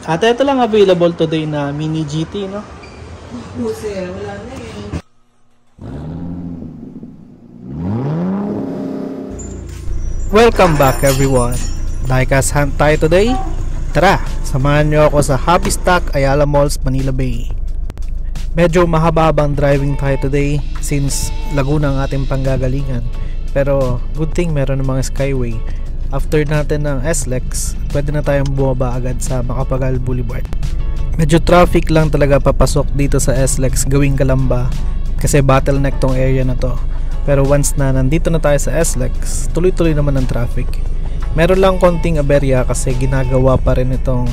At ito lang available today na mini GT, no? Sir, wala na eh. Welcome back everyone. Diecast hunt tayo today. Tara, samahan nyo ako sa Hobby Stock Ayala Malls, Manila Bay. Medyo mahaba-habang driving tayo today since Laguna ang ating panggagalingan. Pero good thing meron ng mga skyway. After natin ng SLEX, pwede na tayong bumaba agad sa Macapagal Boulevard. Medyo traffic lang talaga papasok dito sa SLEX gawing Calamba kasi bottleneck tong area na to. Pero once na nandito na tayo sa SLEX, tuloy-tuloy naman ang traffic. Meron lang konting aberya kasi ginagawa pa rin itong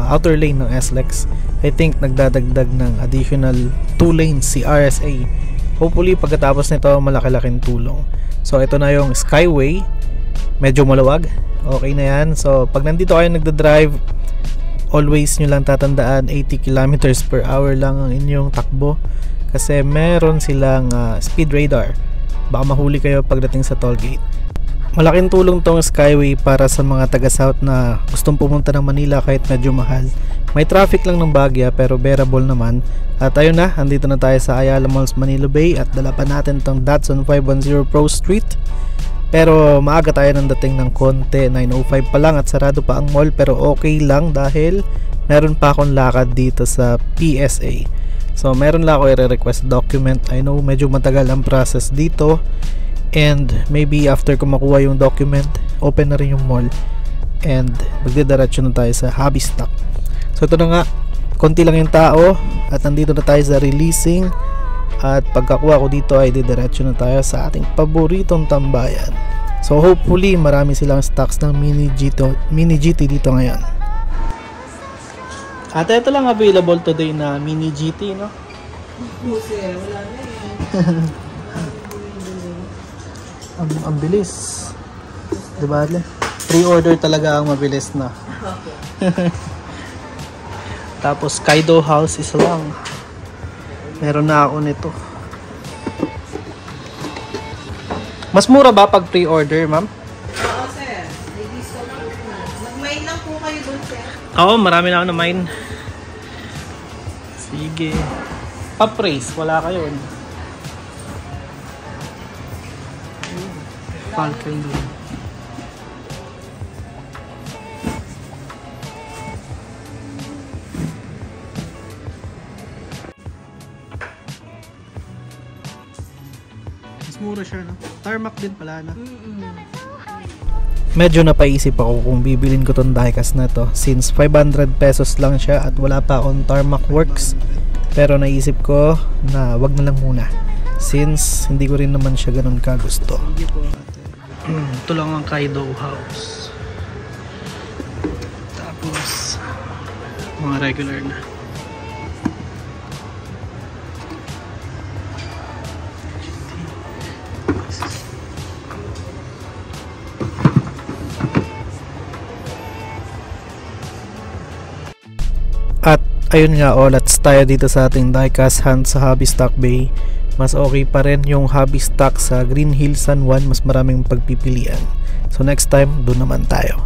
outer lane ng SLEX. I think nagdadagdag ng additional 2 lanes si RSA. Hopefully pagkatapos nito malaki-laking tulong. So ito na yung skyway. Medyo maluwag. Okay na yan. So pag nandito kayo nagda-drive, always nyo lang tatandaan 80 kilometers per hour lang ang inyong takbo. Kasi meron silang speed radar. Baka mahuli kayo pagdating sa toll gate. Malaking tulong tong skyway para sa mga taga-south na gustong pumunta ng Manila kahit medyo mahal. May traffic lang ng bagya pero bearable naman. At ayun na, andito na tayo sa Ayala Malls, Manila Bay at dala pa natin tong Datsun 510 Pro Street. Pero maaga tayo nang dating ng konti, 9:05 pa lang at sarado pa ang mall, pero okay lang dahil meron pa akong lakad dito sa PSA. So meron lang ako i-request document. I know medyo matagal ang process dito. And maybe after ko makuha yung document, open na rin yung mall and magdidiretso na tayo sa Hobby Stock. So ito na nga, konti lang yung tao at nandito na tayo sa releasing. At pagkakuha ko dito ay didiretso na tayo sa ating paboritong tambayan. So hopefully marami silang stocks ng mini GT dito ngayon. At ito lang available today na mini GT, no? Sir, wala na eh. Ang bilis. Diba? Pre-order talaga ang mabilis na. Tapos Kaido House isa lang. Meron na ako nito. Mas mura ba pag pre-order, ma'am? Oo, sir. May discount po. Mag-mine lang po kayo doon, sir. Oo, marami na ako na mine. Sige. Pa-praise, wala kayo. Falcon doon. Mura siya, no? Tarmac din pala, no? Medyo napaisip ako kung bibilin ko tong diecast na to since 500 pesos lang siya at wala pa akong Tarmac Works. Pero naisip ko na wag na lang muna since hindi ko rin naman siya ganun kagusto. Ito lang ang Kaido House. Tapos mga regular na. At ayun nga, let's tayo dito sa ating diecast hunt sa Hobby Stock Bay. Mas okay pa rin yung Hobby Stock sa Green Hills San Juan, mas maraming pagpipilian. So next time, doon naman tayo.